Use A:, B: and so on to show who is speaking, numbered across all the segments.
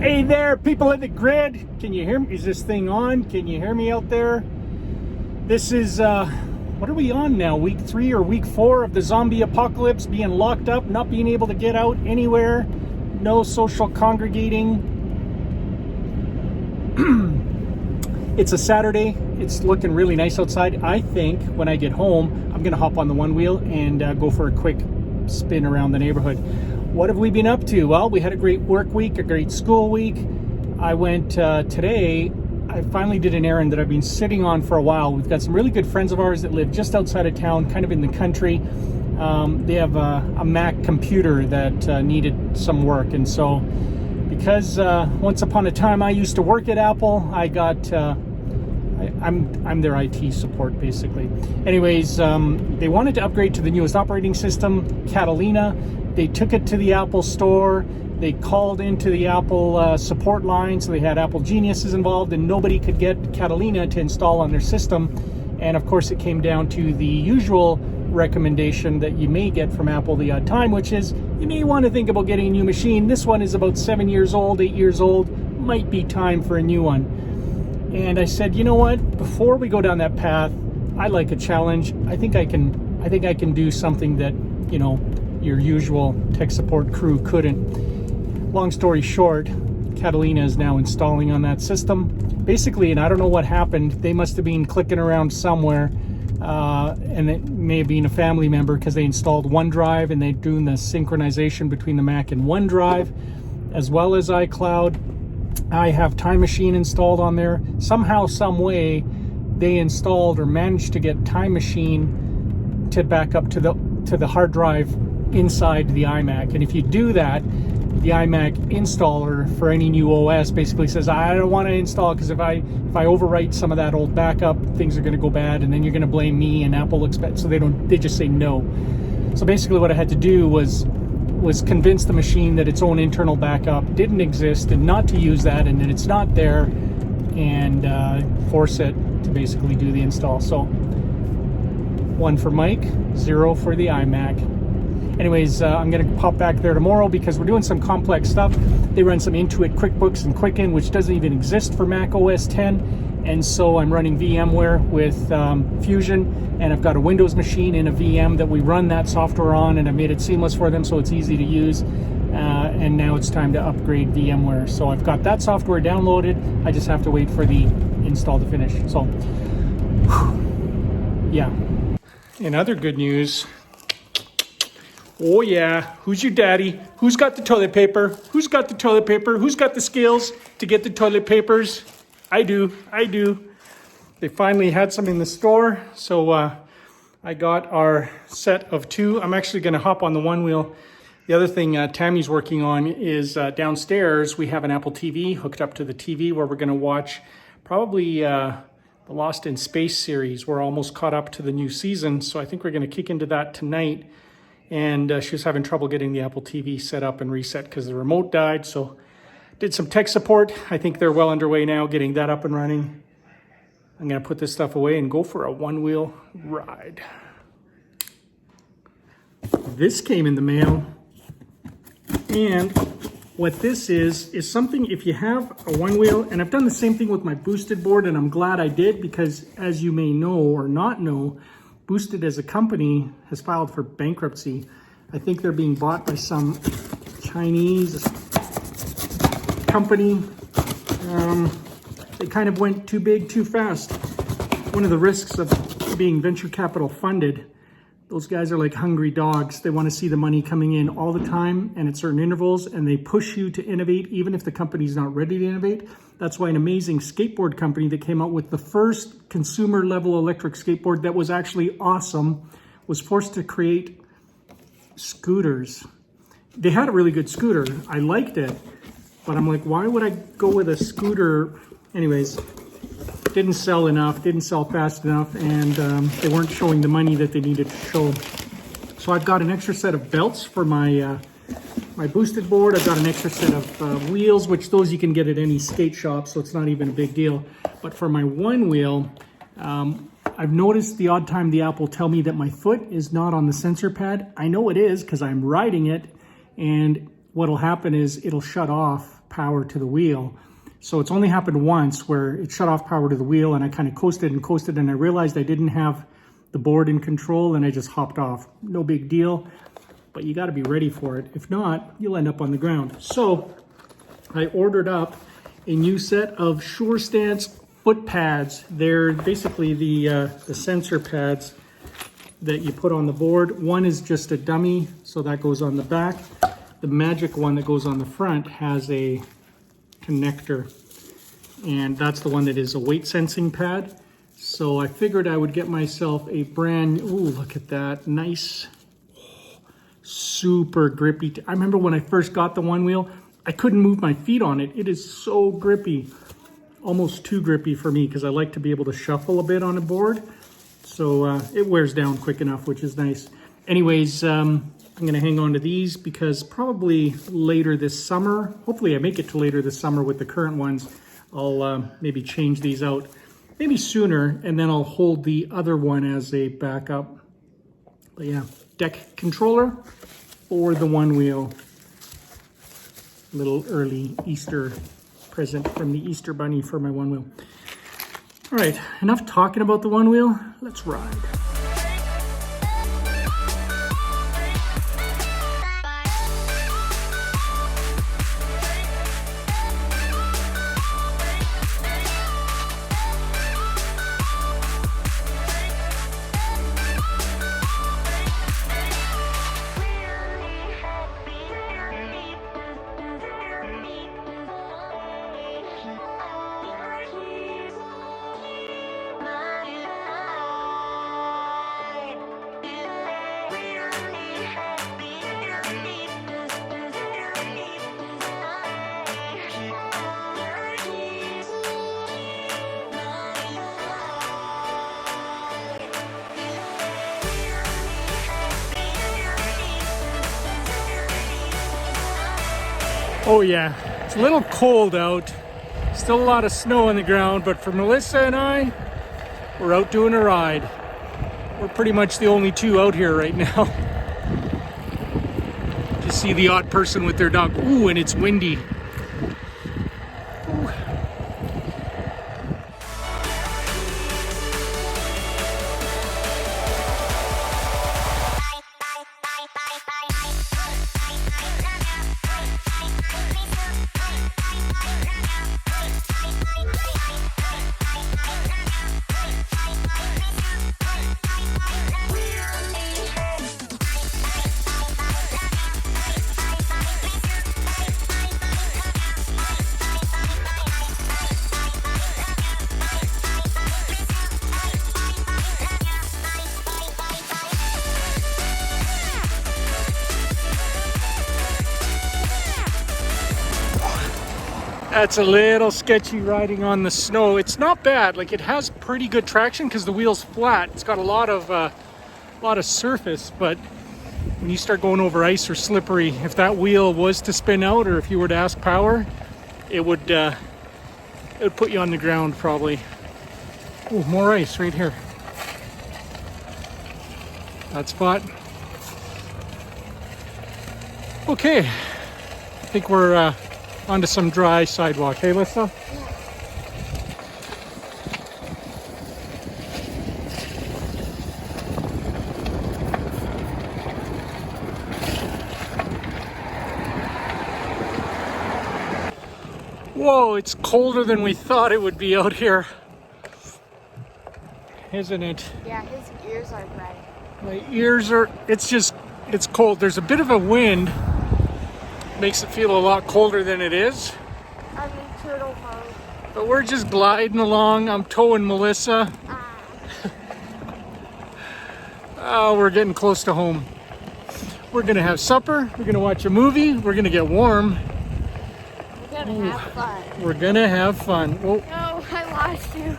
A: Hey there, people in the grid. Can you hear me? Is this thing on? Can you hear me out there? This is, what are we on now? Week 3 or week 4 of the zombie apocalypse, being locked up, not being able to get out anywhere, no social congregating. It's a Saturday. It's looking really nice outside. I think when I get home, I'm going to hop on the OneWheel and go for a quick spin around the neighborhood. What have we been up to? Well, we had a great work week, a great school week. I went today, I finally did an errand that I've been sitting on for a while. We've got some really good friends of ours that live just outside of town, kind of in the country. They have a Mac computer that needed some work. And so because once upon a time I used to work at Apple, I got, I'm their IT support basically. Anyways, they wanted to upgrade to the newest operating system, Catalina. They took it to the Apple store. They called into the Apple support line, so they had Apple geniuses involved, and nobody could get Catalina to install on their system. And of course, it came down to the usual recommendation that you may get from Apple the odd time, which is you may want to think about getting a new machine. This one is about 7 years old, 8 years old. Might be time for a new one. And I said, you know what? Before we go down that path, I like a challenge. I think I can do something that, you know, your usual tech support crew couldn't. Long story short, Catalina is now installing on that system. Basically, and I don't know what happened, they must have been clicking around somewhere, and it may have been a family member because they installed OneDrive and they're doing the synchronization between the Mac and OneDrive, as well as iCloud. I have Time Machine installed on there. Somehow, some way, they installed or managed to get Time Machine to back up to the hard drive inside the iMac. And if you do that, the iMac installer for any new OS basically says, I don't want to install because if I overwrite some of that old backup, things are going to go bad, and then you're going to blame me, and Apple looks bad. So they just say no. So basically what I had to do was convince the machine that its own internal backup didn't exist and not to use that, and that it's not there, and force it to basically do the install. So 1 for Mike, 0 for the iMac. Anyways, I'm going to pop back there tomorrow because we're doing some complex stuff. They run some Intuit QuickBooks and Quicken, which doesn't even exist for Mac OS X. And so I'm running VMware with Fusion, and I've got a Windows machine in a VM that we run that software on, and I made it seamless for them so it's easy to use. And now it's time to upgrade VMware. So I've got that software downloaded. I just have to wait for the install to finish. So, yeah. In other good news, oh yeah, who's your daddy? Who's got the toilet paper? Who's got the toilet paper? Who's got the skills to get the toilet papers? I do. They finally had some in the store, so I got our set of 2. I'm actually going to hop on the OneWheel. The other thing Tammy's working on is downstairs we have an Apple TV hooked up to the TV where we're going to watch probably the Lost in Space series. We're almost caught up to the new season, so I think we're going to kick into that tonight. And she was having trouble getting the Apple TV set up and reset because the remote died. So did some tech support. I think they're well underway now getting that up and running. I'm going to put this stuff away and go for a OneWheel ride. This came in the mail. And what this is something, if you have a OneWheel, and I've done the same thing with my Boosted board, and I'm glad I did because, as you may know or not know, Boosted as a company has filed for bankruptcy. I think they're being bought by some Chinese company. They kind of went too big too fast. One of the risks of being venture capital funded, those guys are like hungry dogs. They want to see the money coming in all the time and at certain intervals, and they push you to innovate even if the company's not ready to innovate. That's why an amazing skateboard company that came out with the first consumer level electric skateboard that was actually awesome was forced to create scooters. They had a really good scooter. I liked it, but I'm like, why would I go with a scooter? Anyways, didn't sell enough, didn't sell fast enough, and they weren't showing the money that they needed to show. So I've got an extra set of belts for my my Boosted board. I've got an extra set of wheels, which those you can get at any skate shop, so it's not even a big deal. But for my OneWheel, I've noticed the odd time the app will tell me that my foot is not on the sensor pad. I know it is because I'm riding it, and what'll happen is it'll shut off power to the wheel. So it's only happened once where it shut off power to the wheel and I kind of coasted and I realized I didn't have the board in control and I just hopped off. No big deal, but you got to be ready for it. If not, you'll end up on the ground. So I ordered up a new set of Sure Stance foot pads. They're basically the sensor pads that you put on the board. One is just a dummy, so that goes on the back. The magic one that goes on the front has a connector, and that's the one that is a weight sensing pad. So I figured I would get myself a brand, ooh, look at that, nice, super grippy. I remember when I first got the OneWheel, I couldn't move my feet on it. It is so grippy, almost too grippy for me because I like to be able to shuffle a bit on a board. So it wears down quick enough, which is nice. Anyways, I'm gonna hang on to these because probably later this summer, hopefully I make it to later this summer with the current ones, I'll maybe change these out, maybe sooner, and then I'll hold the other one as a backup. But yeah, deck controller for the OneWheel. Little early Easter present from the Easter Bunny for my OneWheel. All right, enough talking about the OneWheel, let's ride. Oh yeah, it's a little cold out. Still a lot of snow on the ground, but for Melissa and I, we're out doing a ride. We're pretty much the only two out here right now. Just see the odd person with their dog. Ooh, and it's windy. Ooh. That's a little sketchy riding on the snow. It's not bad, like it has pretty good traction because the wheel's flat. It's got a lot of surface, but when you start going over ice or slippery, if that wheel was to spin out or if you were to ask power, it would put you on the ground probably. Oh, more ice right here. That spot. Okay, I think we're onto some dry sidewalk. Hey, Lisa?
B: Yeah.
A: Whoa, it's colder than we thought it would be out here. Isn't it?
B: Yeah, his ears are red.
A: My ears are, it's cold. There's a bit of a wind. Makes it feel a lot colder than it is.
B: I mean, turtle mode.
A: But we're just gliding along. I'm towing Melissa. Oh, we're getting close to home. We're gonna have supper. We're gonna watch a movie. We're gonna get warm.
B: We're gonna have fun.
A: We're gonna have fun. Oh.
B: No, I lost you.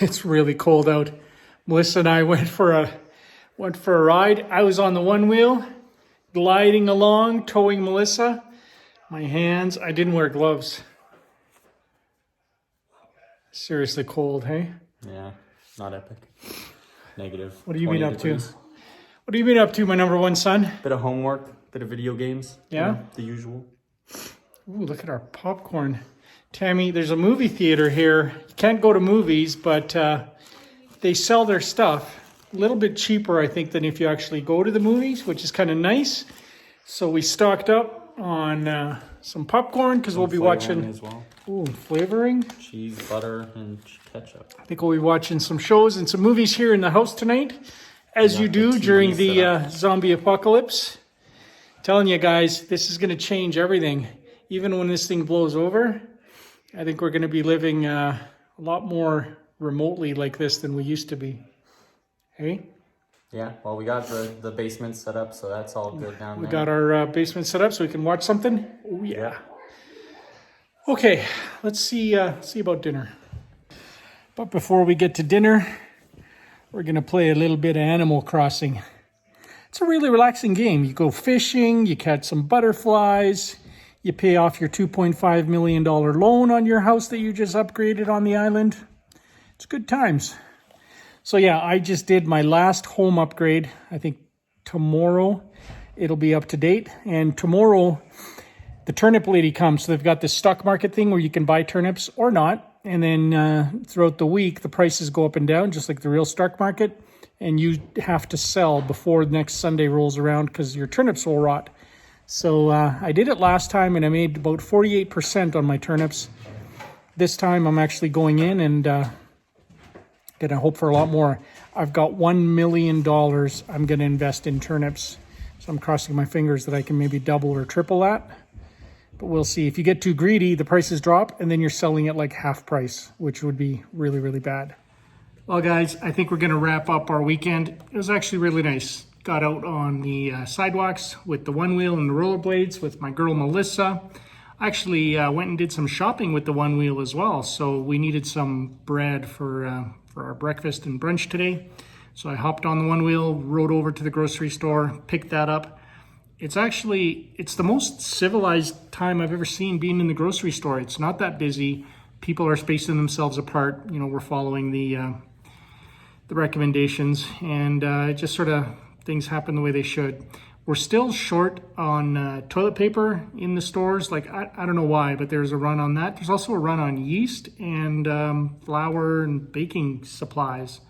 A: It's really cold out. Melissa and I went for a ride. I was on the OneWheel, gliding along, towing Melissa. My hands, I didn't wear gloves. Seriously cold, hey?
C: Yeah, not epic. Negative.
A: What have you been
C: 20
A: up to?
C: degrees.
A: What have you been up to, my number one son?
C: Bit of homework, bit of video games.
A: Yeah?
C: You know, the usual.
A: Ooh, look at our popcorn. Tammy, there's a movie theater here. You can't go to movies, but they sell their stuff a little bit cheaper, I think, than if you actually go to the movies, which is kind of nice. So we stocked up on some popcorn because we'll be watching
C: as well.
A: Ooh, flavoring.
C: Cheese, butter, and ketchup.
A: I think we'll be watching some shows and some movies here in the house tonight, as you do
C: the TV
A: during the
C: setup.
A: zombie apocalypse. Telling you guys, this is going to change everything. Even when this thing blows over, I think we're going to be living a lot more remotely like this than we used to be. Hey?
C: Yeah, well, we got the basement set up, so that's all good down
A: We
C: there.
A: got our basement set up so we can watch something. Oh, yeah. Okay, let's see about dinner. But before we get to dinner, we're going to play a little bit of Animal Crossing. It's a really relaxing game. You go fishing, you catch some butterflies, you pay off your $2.5 million loan on your house that you just upgraded on the island. It's good times. So yeah, I just did my last home upgrade. I think tomorrow it'll be up to date. And tomorrow the turnip lady comes. So they've got this stock market thing where you can buy turnips or not. And then throughout the week, the prices go up and down, just like the real stock market. And you have to sell before next Sunday rolls around because your turnips will rot. So I did it last time and I made about 48% on my turnips. This time I'm actually going in and gonna hope for a lot more. I've got $1 million I'm gonna invest in turnips. So I'm crossing my fingers that I can maybe double or triple that. But we'll see. If you get too greedy, the prices drop and then you're selling it like half price, which would be really, really bad. Well, guys, I think we're gonna wrap up our weekend. It was actually really nice. Got out on the sidewalks with the OneWheel and the rollerblades with my girl Melissa. I actually went and did some shopping with the OneWheel as well. So we needed some bread for our breakfast and brunch today. So I hopped on the OneWheel, rode over to the grocery store, picked that up. It's the most civilized time I've ever seen being in the grocery store. It's not that busy. People are spacing themselves apart. You know, we're following the recommendations, and it just sort of things happen the way they should. We're still short on toilet paper in the stores. Like, I don't know why, but there's a run on that. There's also a run on yeast and flour and baking supplies.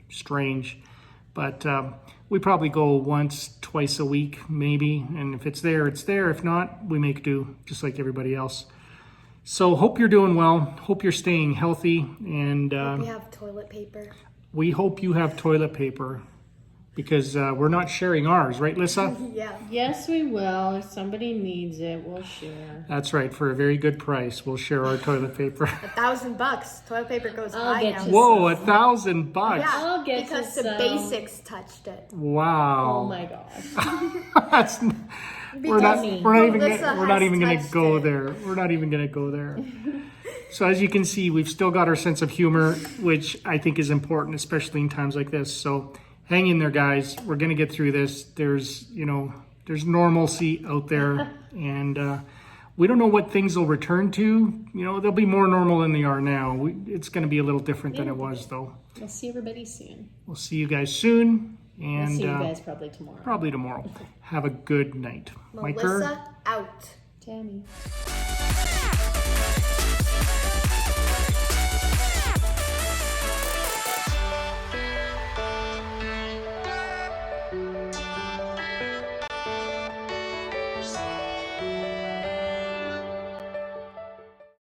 A: Strange. But we probably go once, twice a week, maybe. And if it's there, it's there. If not, we make do, just like everybody else. So hope you're doing well. Hope you're staying healthy. And
B: We have toilet paper.
A: we hope you have toilet paper. Because we're not sharing ours, right, Lissa?
B: Yeah.
D: Yes, we will. If somebody needs it, we'll share.
A: That's right. For a very good price, we'll share our toilet paper.
B: $1,000. Toilet paper goes
D: I'll
B: high
D: get
B: now.
D: you
A: Whoa, $1,000.
B: Yeah,
D: I'll get
B: because
D: you
B: the
D: some.
B: basics touched it.
A: Wow.
D: Oh my gosh.
A: That's we're not
B: Melissa
A: even
B: has
A: gonna
B: touched
A: go
B: it.
A: there. We're not even gonna go there. So as you can see, we've still got our sense of humor, which I think is important, especially in times like this. So hang in there, guys. We're gonna get through this. There's normalcy out there, and we don't know what things will return to. You know, they'll be more normal than they are now. It's gonna be a little different than it was, though.
D: We'll see everybody soon.
A: We'll see you guys soon,
D: We'll
A: and
D: see you guys probably tomorrow.
A: probably tomorrow. Have a good night. Micah?
B: Melissa out.
D: Tammy.